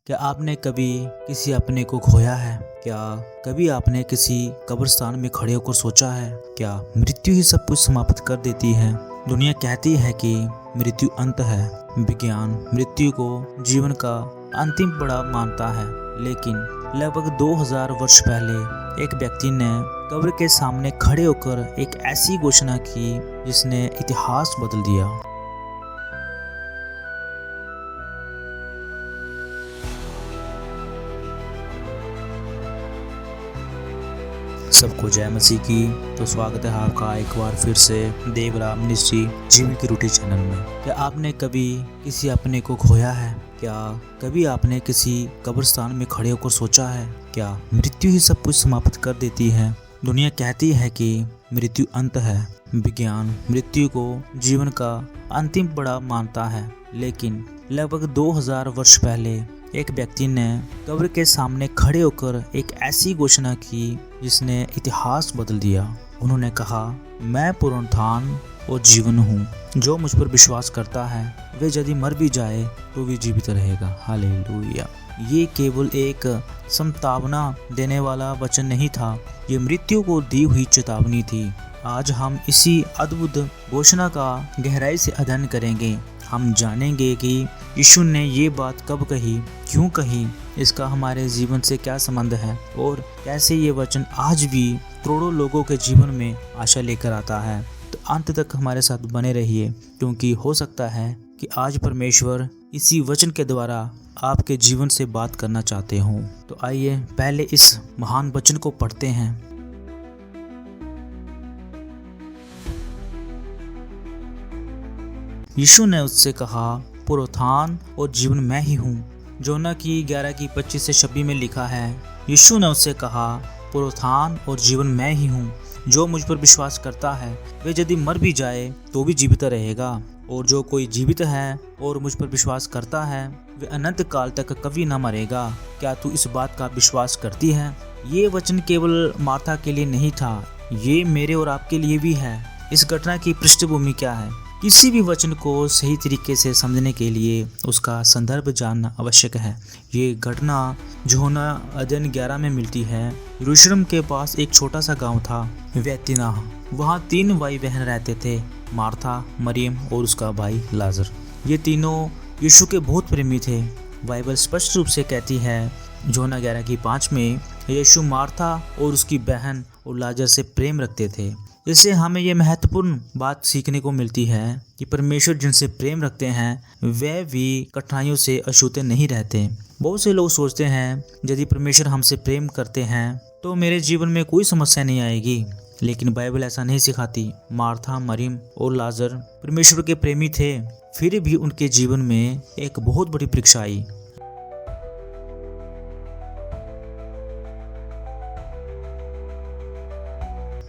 क्या आपने कभी किसी अपने को खोया है? क्या कभी आपने किसी कब्रिस्तान में खड़े होकर सोचा है, क्या मृत्यु ही सब कुछ समाप्त कर देती है? दुनिया कहती है कि मृत्यु अंत है। विज्ञान मृत्यु को जीवन का अंतिम पड़ाव मानता है, लेकिन लगभग 2000 वर्ष पहले एक व्यक्ति ने कब्र के सामने खड़े होकर एक ऐसी घोषणा की जिसने इतिहास बदल दिया। सबको जय मसीह की। तो स्वागत है आपका एक बार फिर से देवराम मिनिस्ट्री जीवन की रोटी चैनल में। क्या आपने कभी किसी अपने को खोया है? क्या कभी आपने किसी कब्रिस्तान में खड़े होकर सोचा है, क्या मृत्यु ही सब कुछ समाप्त कर देती है? दुनिया कहती है कि मृत्यु अंत है। विज्ञान मृत्यु को जीवन का अंतिम पड़ाव मानता है, लेकिन लगभग 2000 वर्ष पहले एक व्यक्ति ने कब्र के सामने खड़े होकर एक ऐसी घोषणा की जिसने इतिहास बदल दिया। उन्होंने कहा, मैं पुनरुत्थान और जीवन हूँ। जो मुझ पर विश्वास करता है वे यदि मर भी जाए तो भी जीवित रहेगा। हालेलुया। ये केवल एक संतावना देने वाला वचन नहीं था, ये मृत्यु को दी हुई चेतावनी थी। आज हम इसी अद्भुत घोषणा का गहराई से अध्ययन करेंगे। हम जानेंगे कि यीशु ने ये बात कब कही, क्यों कही, इसका हमारे जीवन से क्या संबंध है और कैसे ये वचन आज भी करोड़ों लोगों के जीवन में आशा लेकर आता है। तो अंत तक हमारे साथ बने रहिए, क्योंकि हो सकता है कि आज परमेश्वर इसी वचन के द्वारा आपके जीवन से बात करना चाहते हों। तो आइए पहले इस महान वचन को पढ़ते हैं। यीशु ने उससे कहा, पुनरुत्थान और जीवन मैं ही हूँ। जोना की 11:25-26 में लिखा है, यीशु ने उससे कहा, पुनरुत्थान और जीवन मैं ही हूँ। जो मुझ पर विश्वास करता है वे यदि मर भी जाए तो भी जीवित रहेगा, और जो कोई जीवित है और मुझ पर विश्वास करता है वे अनंत काल तक कभी न मरेगा। क्या तू इस बात का विश्वास करती है? ये वचन केवल मार्था के लिए नहीं था, ये मेरे और आपके लिए भी है। इस घटना की पृष्ठभूमि क्या है? किसी भी वचन को सही तरीके से समझने के लिए उसका संदर्भ जानना आवश्यक है। ये घटना यूहन्ना अध्याय 11 में मिलती है। यरूशलेम के पास एक छोटा सा गांव था, बैतनिय्याह। वहाँ 3 भाई बहन रहते थे, मार्था, मरियम और उसका भाई लाजर। ये तीनों यीशु के बहुत प्रेमी थे। बाइबल स्पष्ट रूप से कहती है यूहन्ना 11:5 में, यीशु मार्था और उसकी बहन और लाजर से प्रेम रखते थे। इससे हमें यह महत्वपूर्ण बात सीखने को मिलती है कि परमेश्वर जिनसे प्रेम रखते हैं वे भी कठिनाइयों से अछूते नहीं रहते। बहुत से लोग सोचते हैं यदि परमेश्वर हमसे प्रेम करते हैं तो मेरे जीवन में कोई समस्या नहीं आएगी, लेकिन बाइबल ऐसा नहीं सिखाती। मार्था, मरियम और लाजर परमेश्वर के प्रेमी थे, फिर भी उनके जीवन में एक बहुत बड़ी परीक्षा आई।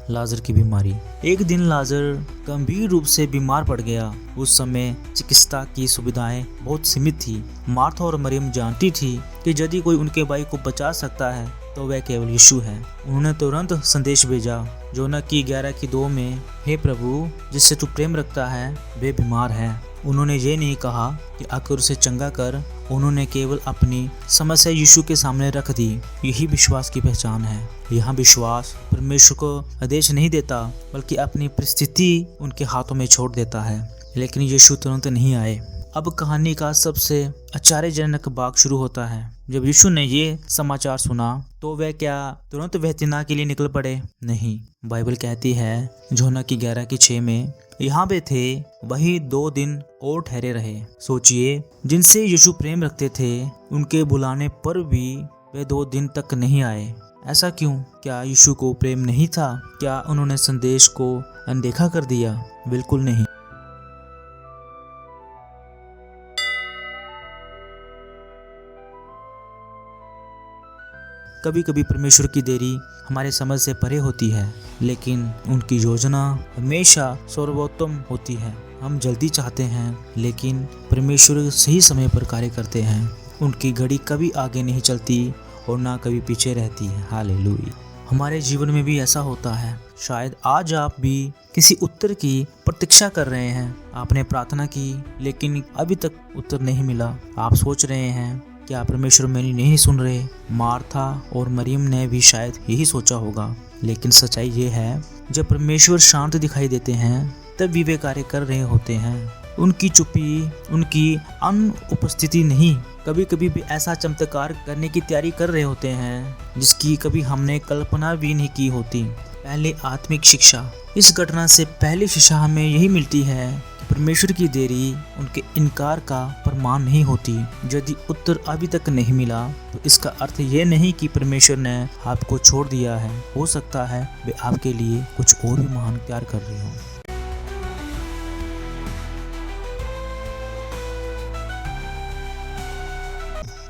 लाजर की बीमारी। एक दिन लाजर गंभीर रूप से बीमार पड़ गया। उस समय चिकित्सा की सुविधाएं बहुत सीमित थी। मार्था और मरियम जानती थी कि यदि कोई उनके भाई को बचा सकता है तो वह केवल यीशु है। उन्होंने तुरंत संदेश भेजा यूहन्ना की 11:2 में, हे प्रभु, जिससे तू प्रेम रखता है वे बीमार है। उन्होंने ये नहीं कहा कि आकर उसे चंगा कर, उन्होंने केवल अपनी समस्या यीशु के सामने रख दी। यही विश्वास की पहचान है। यहाँ विश्वास परमेश्वर को आदेश नहीं देता, बल्कि अपनी परिस्थिति उनके हाथों में छोड़ देता है। लेकिन यीशु तुरंत नहीं आए। अब कहानी का सबसे आश्चर्यजनक भाग शुरू होता है। जब यीशु ने ये समाचार सुना तो वह क्या तुरंत बैतनिय्याह के लिए निकल पड़े? नहीं। बाइबल कहती है यूहन्ना की 11:6 में, यहाँ वे थे, वही 2 दिन और ठहरे रहे। सोचिए, जिनसे यीशु प्रेम रखते थे उनके बुलाने पर भी वे 2 दिन तक नहीं आए। ऐसा क्यों? क्या यीशु को प्रेम नहीं था? क्या उन्होंने संदेश को अनदेखा कर दिया? बिल्कुल नहीं। कभी कभी परमेश्वर की देरी हमारे समझ से परे होती है, लेकिन उनकी योजना हमेशा सर्वोत्तम होती है। हम जल्दी चाहते हैं, लेकिन परमेश्वर सही समय पर कार्य करते हैं। उनकी घड़ी कभी आगे नहीं चलती और ना कभी पीछे रहती है। हालेलुया। हमारे जीवन में भी ऐसा होता है। शायद आज आप भी किसी उत्तर की प्रतीक्षा कर रहे हैं। आपने प्रार्थना की, लेकिन अभी तक उत्तर नहीं मिला। आप सोच रहे हैं क्या परमेश्वर मेरी नहीं सुन रहे? मार्था और मरियम ने भी शायद यही सोचा होगा। लेकिन सच्चाई ये है, जब परमेश्वर शांत दिखाई देते हैं तब भी वे कार्य कर रहे होते हैं। उनकी चुप्पी, उनकी अनुपस्थिति नहीं, कभी कभी भी ऐसा चमत्कार करने की तैयारी कर रहे होते हैं जिसकी कभी हमने कल्पना भी नहीं की होती। पहले आत्मिक शिक्षा। इस घटना से पहली शिक्षा हमें यही मिलती है कि परमेश्वर की देरी उनके इनकार का प्रमाण नहीं होती। यदि उत्तर अभी तक नहीं मिला तो इसका अर्थ ये नहीं कि परमेश्वर ने आपको छोड़ दिया है। हो सकता है वे आपके लिए कुछ और भी महान तैयार कर रहे हों।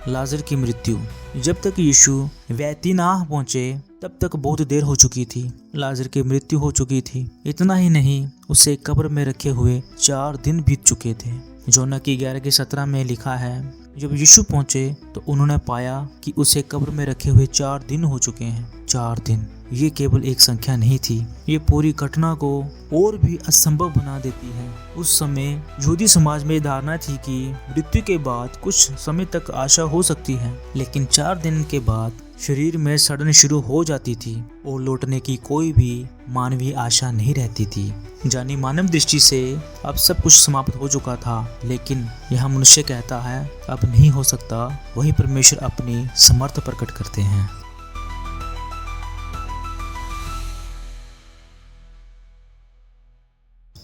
लाजर की मृत्यु। जब तक यीशु बैतनिय्याह पहुंचे तब तक बहुत देर हो चुकी थी। लाजर की मृत्यु हो चुकी थी। इतना ही नहीं, उसे कब्र में रखे हुए 4 दिन बीत चुके थे। योना की 11:17 में लिखा है, जब यीशु पहुंचे तो उन्होंने पाया कि उसे कब्र में रखे हुए 4 दिन हो चुके हैं। 4 दिन, ये केवल एक संख्या नहीं थी, ये पूरी घटना को और भी असंभव बना देती है। उस समय यहूदी समाज में धारणा थी कि मृत्यु के बाद कुछ समय तक आशा हो सकती है, लेकिन 4 दिन के बाद शरीर में सड़न शुरू हो जाती थी और लौटने की कोई भी मानवीय आशा नहीं रहती थी। जानी मानव दृष्टि से अब सब कुछ समाप्त हो चुका था, लेकिन यह मनुष्य कहता है अब नहीं हो सकता। वही परमेश्वर अपनी समर्थ प्रकट करते हैं।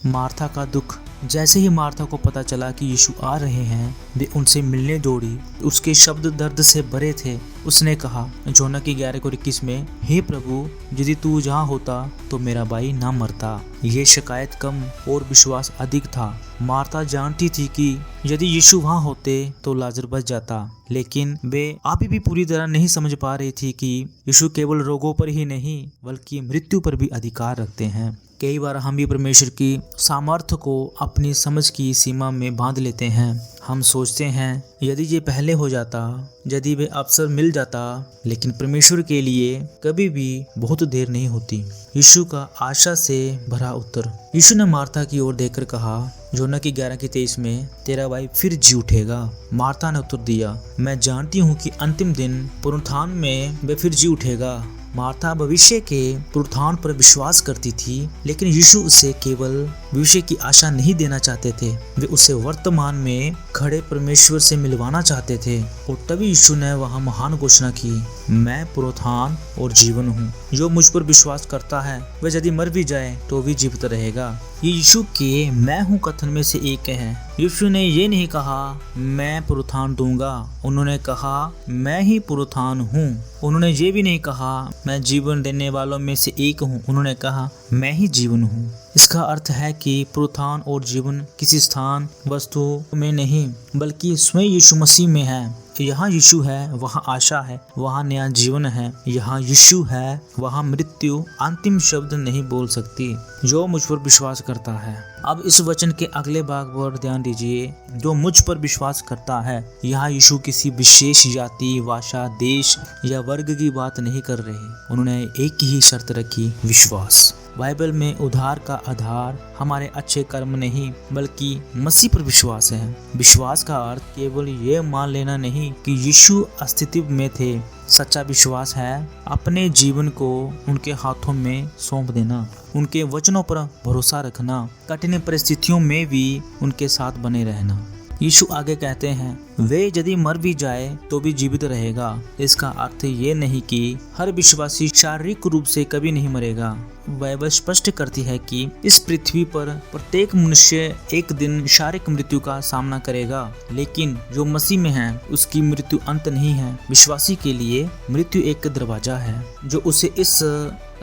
मार्था का दुख। जैसे ही मार्था को पता चला कि यीशु आ रहे हैं, वे उनसे मिलने दौड़ी। उसके शब्द दर्द से भरे थे। उसने कहा योना की 11:21 में, हे प्रभु, यदि तू जहाँ होता तो मेरा भाई ना मरता। ये शिकायत कम और विश्वास अधिक था। मार्था जानती थी कि यदि यीशु वहाँ होते तो लाजर बच जाता, लेकिन वे अभी भी पूरी तरह नहीं समझ पा रही थी कि यीशु केवल रोगों पर ही नहीं बल्कि मृत्यु पर भी अधिकार रखते हैं। कई बार हम भी परमेश्वर की सामर्थ्य को अपनी समझ की सीमा में बांध लेते हैं। हम सोचते हैं यदि ये पहले हो जाता, यदि वे अवसर मिल जाता, लेकिन परमेश्वर के लिए कभी भी बहुत देर नहीं होती। यीशु का आशा से भरा उत्तर। यीशु ने मार्था की ओर देखकर कहा, योना की 11:23 में, तेरा भाई फिर जी उठेगा। मार्था ने उत्तर दिया, मैं जानती हूँ कि अंतिम दिन पुनरुत्थान में वे फिर जी उठेगा। मार्था भविष्य के पुनरुत्थान पर विश्वास करती थी, लेकिन यीशु उसे केवल भविष्य की आशा नहीं देना चाहते थे। वे उसे वर्तमान में खड़े परमेश्वर से मिलवाना चाहते थे। और तभी यीशु ने वहां महान घोषणा की, मैं पुनरुत्थान और जीवन हूँ। जो मुझ पर विश्वास करता है वह यदि मर भी जाए तो भी जीवित रहेगा। ये यीशु के मैं हूँ कथन में से एक है। यीशु ने ये नहीं कहा मैं पुनरुत्थान दूंगा, उन्होंने कहा मैं ही पुनरुत्थान हूँ। उन्होंने ये भी नहीं कहा मैं जीवन देने वालों में से एक हूँ, उन्होंने कहा मैं ही जीवन हूँ। इसका अर्थ है कि पुनरुत्थान और जीवन किसी स्थान, वस्तु में नहीं बल्कि स्वयं यीशु मसीह में है। यहाँ यीशु है वहाँ आशा है, वहाँ नया जीवन है। यहाँ यीशु है वहाँ मृत्यु अंतिम शब्द नहीं बोल सकती। जो मुझ पर विश्वास करता है। अब इस वचन के अगले भाग पर ध्यान दीजिए, जो मुझ पर विश्वास करता है। यहाँ यीशु किसी विशेष जाति, भाषा, देश या वर्ग की बात नहीं कर रहे। उन्होंने एक ही शर्त रखी, विश्वास। बाइबल में उद्धार का आधार हमारे अच्छे कर्म नहीं बल्कि मसीह पर विश्वास है। विश्वास का अर्थ केवल ये मान लेना नहीं कि यीशु अस्तित्व में थे। सच्चा विश्वास है अपने जीवन को उनके हाथों में सौंप देना, उनके वचनों पर भरोसा रखना, कठिन परिस्थितियों में भी उनके साथ बने रहना। यीशु आगे कहते हैं, वे यदि मर भी जाए तो भी जीवित रहेगा। इसका अर्थ ये नहीं कि हर विश्वासी शारीरिक रूप से कभी नहीं मरेगा। बाइबल स्पष्ट करती है कि इस पृथ्वी पर प्रत्येक मनुष्य एक दिन शारीरिक मृत्यु का सामना करेगा, लेकिन जो मसीह में है उसकी मृत्यु अंत नहीं है। विश्वासी के लिए मृत्यु एक दरवाजा है जो उसे इस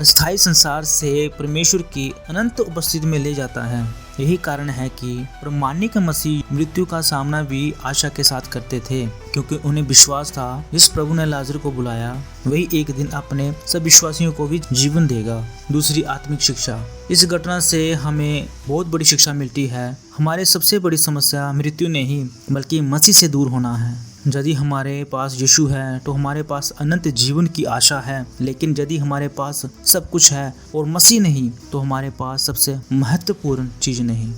स्थायी संसार से परमेश्वर की अनंत उपस्थिति में ले जाता है। यही कारण है कि प्रामाणिक मसीह मृत्यु का सामना भी आशा के साथ करते थे, क्योंकि उन्हें विश्वास था जिस प्रभु ने लाजर को बुलाया वही एक दिन अपने सब विश्वासियों को भी जीवन देगा। दूसरी आत्मिक शिक्षा। इस घटना से हमें बहुत बड़ी शिक्षा मिलती है। हमारे सबसे बड़ी समस्या मृत्यु नहीं बल्कि मसीह से दूर होना है। यदि हमारे पास यीशु है तो हमारे पास अनंत जीवन की आशा है, लेकिन यदि हमारे पास सब कुछ है और मसीह नहीं तो हमारे पास सबसे महत्वपूर्ण चीज नहीं।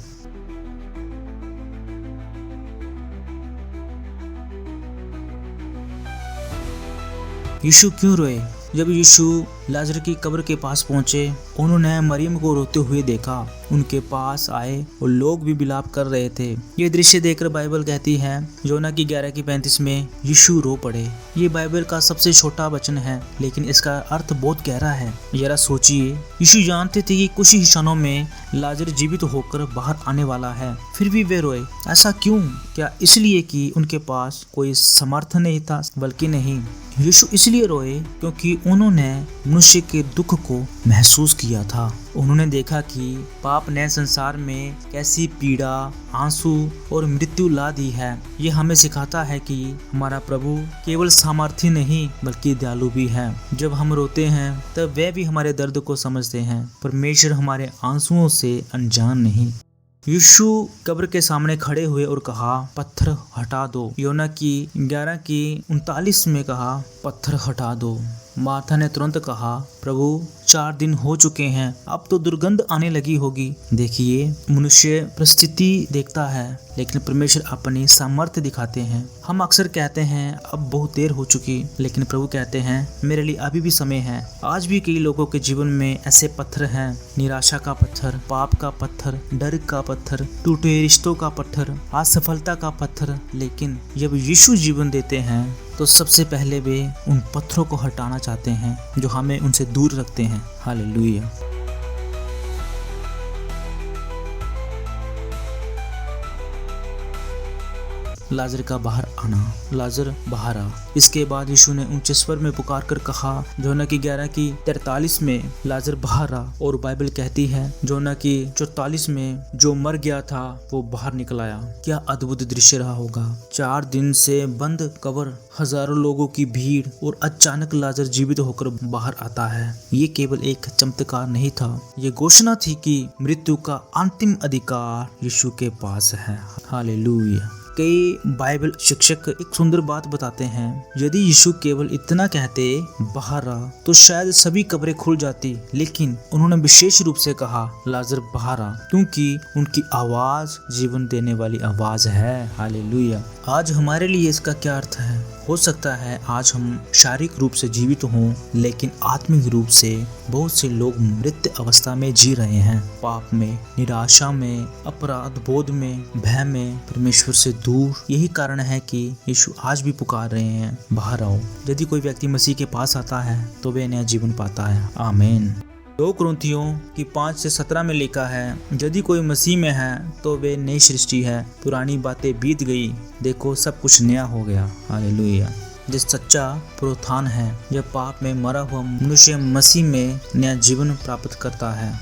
यीशु क्यों रोए? जब यीशु लाजर की कब्र के पास पहुंचे, उन्होंने मरियम को रोते हुए देखा। उनके पास आए और लोग भी विलाप कर रहे थे। ये दृश्य देखकर बाइबल कहती है योना की 11:35 में यीशु रो पड़े। ये बाइबल का सबसे छोटा वचन है, लेकिन इसका अर्थ बहुत गहरा है। जरा सोचिए, यीशु जानते थे कि कुछ ही क्षणों में लाजर जीवित होकर बाहर आने वाला है, फिर भी वे रोए। ऐसा क्यों? क्या इसलिए कि उनके पास कोई समर्थन नहीं था? बल्कि नहीं, यीशु इसलिए रोए क्योंकि उन्होंने मनुष्य के दुख को महसूस किया था। उन्होंने देखा कि पाप ने संसार में कैसी पीड़ा, आंसू और मृत्यु ला दी है। ये हमें सिखाता है कि हमारा प्रभु केवल सामर्थी नहीं बल्कि दयालु भी है। जब हम रोते हैं तब वे भी हमारे दर्द को समझते हैं। परमेश्वर हमारे आंसुओं से अनजान नहीं। यीशु कब्र के सामने खड़े हुए और कहा, पत्थर हटा दो। योना की 11:39 में कहा, पत्थर हटा दो। मार्था ने तुरंत कहा, प्रभु 4 दिन हो चुके हैं, अब तो दुर्गंध आने लगी होगी। देखिए, मनुष्य परिस्थिति देखता है लेकिन परमेश्वर अपनी सामर्थ्य दिखाते हैं। हम अक्सर कहते हैं अब बहुत देर हो चुकी, लेकिन प्रभु कहते हैं मेरे लिए अभी भी समय है। आज भी कई लोगों के जीवन में ऐसे पत्थर हैं, निराशा का पत्थर, पाप का पत्थर, डर का पत्थर, टूटे रिश्तों का पत्थर, असफलता का पत्थर। लेकिन जब यीशु जीवन देते हैं तो सबसे पहले वे उन पत्थरों को हटाना चाहते हैं जो हमें उनसे दूर रखते हैं। हालेलुया। लाजर का बाहर आना। लाजर बाहर आ। इसके बाद यीशु ने ऊंचे स्वर में पुकार कर कहा, योना की 11:43 में लाजर बाहर आ। और बाइबल कहती है योना की 44 में जो मर गया था वो बाहर निकल आया। क्या अद्भुत दृश्य रहा होगा। 4 दिन से बंद कब्र, हजारों लोगों की भीड़ और अचानक लाजर जीवित होकर बाहर आता है। ये केवल एक चमत्कार नहीं था, ये घोषणा थी कि मृत्यु का अंतिम अधिकार यीशु के पास है। हालेलुया। कई बाइबल शिक्षक एक सुंदर बात बताते हैं, यदि यीशु केवल इतना कहते बाहर आ तो शायद सभी कब्रें खुल जाती, लेकिन उन्होंने विशेष रूप से कहा लाजर बाहर आ, क्योंकि उनकी आवाज जीवन देने वाली आवाज है। हालेलुया। आज हमारे लिए इसका क्या अर्थ है? हो सकता है आज हम शारीरिक रूप से जीवित हों, लेकिन आत्मिक रूप से बहुत से लोग मृत अवस्था में जी रहे हैं, पाप में, निराशा में, अपराध बोध में, भय में, परमेश्वर से दूर। यही कारण है कि यीशु आज भी पुकार रहे हैं, बाहर आओ। यदि कोई व्यक्ति मसीह के पास आता है तो वे नया जीवन पाता है। आमीन। 2 कुरिन्थियों की 5-17 में लिखा है, यदि कोई मसीह में है तो वे नई सृष्टि है, पुरानी बातें बीत गई, देखो सब कुछ नया हो गया। हालेलुया। जिस सच्चा पुनरुत्थान है, जब पाप में मरा हुआ मनुष्य मसीह में नया जीवन प्राप्त करता है।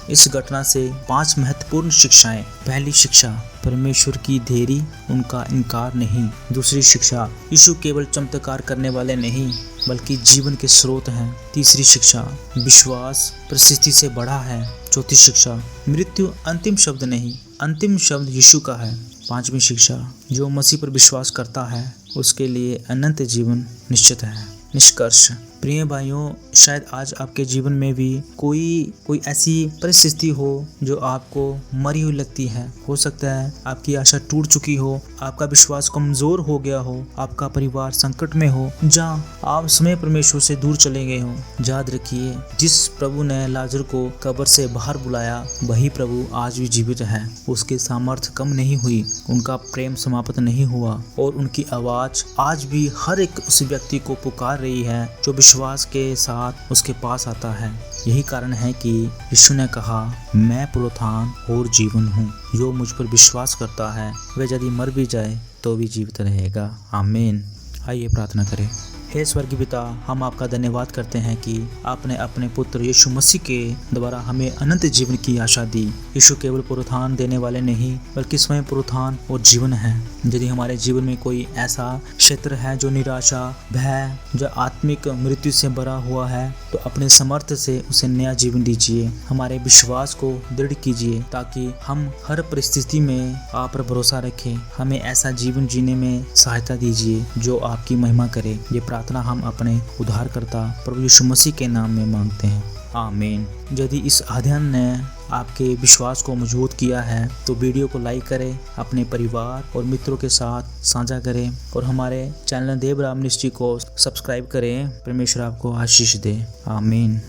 इस घटना से 5 महत्वपूर्ण शिक्षाएं। पहली शिक्षा, परमेश्वर की देरी, उनका इनकार नहीं। दूसरी शिक्षा, यीशु केवल चमत्कार करने वाले नहीं बल्कि जीवन के स्रोत हैं। तीसरी शिक्षा, विश्वास परिस्थिति से बड़ा है। चौथी शिक्षा, मृत्यु अंतिम शब्द नहीं, अंतिम शब्द यीशु का है। पांचवी शिक्षा, जो मसीह पर विश्वास करता है उसके लिए अनंत जीवन निश्चित है। निष्कर्ष, प्रिय भाइयों, शायद आज आपके जीवन में भी कोई ऐसी परिस्थिति हो जो आपको मरी हुई लगती है। हो सकता है आपकी आशा टूट चुकी हो, आपका विश्वास कमजोर हो गया हो, आपका परिवार संकट में हो, जहाँ आप समय परमेश्वर से दूर चले गए हो। याद रखिए, जिस प्रभु ने लाजर को कब्र से बाहर बुलाया वही प्रभु आज भी जीवित है। उसकी सामर्थ्य कम नहीं हुई, उनका प्रेम समाप्त नहीं हुआ और उनकी आवाज आज भी हर एक उस व्यक्ति को पुकार रही है जो विश्वास के साथ उसके पास आता है। यही कारण है कि यीशु ने कहा, मैं पुनरुत्थान और जीवन हूँ, जो मुझ पर विश्वास करता है वह यदि मर भी जाए तो भी जीवित रहेगा। आमीन। आइए प्रार्थना करें। हे स्वर्गीय पिता, हम आपका धन्यवाद करते हैं कि आपने अपने पुत्र यीशु मसीह के द्वारा हमें अनंत जीवन की आशा दी। यीशु केवल पुनरुत्थान देने वाले नहीं बल्कि स्वयं पुनरुत्थान और जीवन है। यदि हमारे जीवन में कोई ऐसा क्षेत्र है जो निराशा, भय, जो आत्मिक मृत्यु से भरा हुआ है, तो अपने समर्थ से उसे नया जीवन दीजिए। हमारे विश्वास को दृढ़ कीजिए ताकि हम हर परिस्थिति में आप पर भरोसा रखें। हमें ऐसा जीवन जीने में सहायता दीजिए जो आपकी महिमा करे। ये प्रार्थना हम अपने उद्धारकर्ता प्रभु यीशु मसीह के नाम में मांगते हैं। आमीन। यदि इस अध्ययन ने आपके विश्वास को मजबूत किया है तो वीडियो को लाइक करें, अपने परिवार और मित्रों के साथ साझा करें और हमारे चैनल देवराम मिनिस्ट्री को सब्सक्राइब करें। परमेश्वर आपको आशीष दे। आमीन।